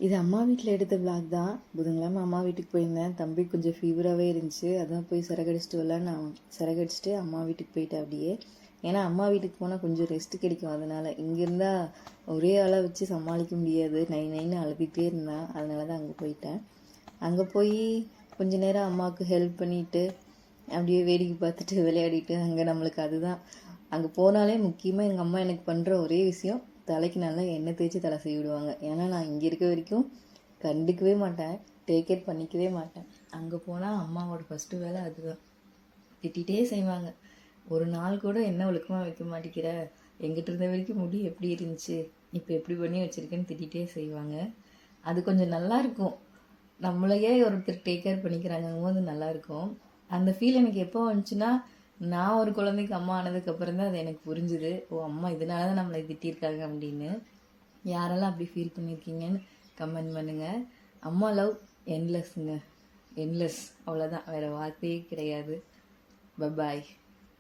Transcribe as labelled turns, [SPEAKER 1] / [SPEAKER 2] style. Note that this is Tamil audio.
[SPEAKER 1] இது அம்மா வீட்டில் எடுத்த விளாக் தான். புதன்கிழமை அம்மா வீட்டுக்கு போயிருந்தேன். தம்பி கொஞ்சம் ஃபீவராகவே இருந்துச்சு. அதான் போய் சிறகடிச்சிட்டு வரலான்னு நான் சிறகடிச்சிட்டு அம்மா வீட்டுக்கு போயிட்டேன் அப்படியே. ஏன்னா அம்மா வீட்டுக்கு போனால் கொஞ்சம் ரெஸ்ட் கிடைக்கும். அதனால் இங்கே இருந்தால் ஒரே ஆளை வச்சு சமாளிக்க முடியாது. நைன்னு அழுதுகிட்டே இருந்தான். அதனால தான் அங்கே போயிட்டேன். அங்கே போய் கொஞ்ச நேரம் அம்மாவுக்கு ஹெல்ப் பண்ணிவிட்டு அப்படியே வேடிக்கை பார்த்துட்டு விளையாடிட்டு அங்கே நம்மளுக்கு அதுதான். அங்கே போனாலே முக்கியமாக எங்கள் அம்மா எனக்கு பண்ணுற ஒரே விஷயம், தலைக்கு நல்லா எண்ணெய் தேய்ச்சி தலை செய்ய விடுவாங்க. ஏன்னா நான் இங்கே இருக்க வரைக்கும் கண்டுக்கவே மாட்டேன், டேக் கேர் பண்ணிக்கவே மாட்டேன். அங்கே போனால் அம்மாவோட ஃபஸ்ட்டு வேலை அதுதான். திட்டிகிட்டே செய்வாங்க. ஒரு நாள் கூட என்ன ஒழுக்கமாக வைக்க மாட்டேங்கிற, எங்கிட்ட இருந்த வரைக்கும் முடி எப்படி இருந்துச்சு, இப்போ எப்படி பண்ணி வச்சுருக்கேன்னு திட்டிகிட்டே செய்வாங்க. அது கொஞ்சம் நல்லாயிருக்கும். நம்மளையே ஒருத்தர் டேக் கேர் பண்ணிக்கிறாங்கும் போது நல்லாயிருக்கும். அந்த ஃபீல் எனக்கு எப்போ வந்துச்சுன்னா, நான் ஒரு குழந்தைக்கு அம்மா ஆனதுக்கப்புறம் தான் அது எனக்கு புரிஞ்சுது. ஓ, அம்மா இதனால தான் நம்மளை திட்டியிருக்காங்க அப்படின்னு. யாரெல்லாம் அப்படி ஃபீல் பண்ணியிருக்கீங்கன்னு கமெண்ட் பண்ணுங்கள். அம்மா லவ் என்லெஸ்ஸுங்க, என்லெஸ். அவ்வளோதான், வேறு வார்த்தையே கிடையாது. Bye bye.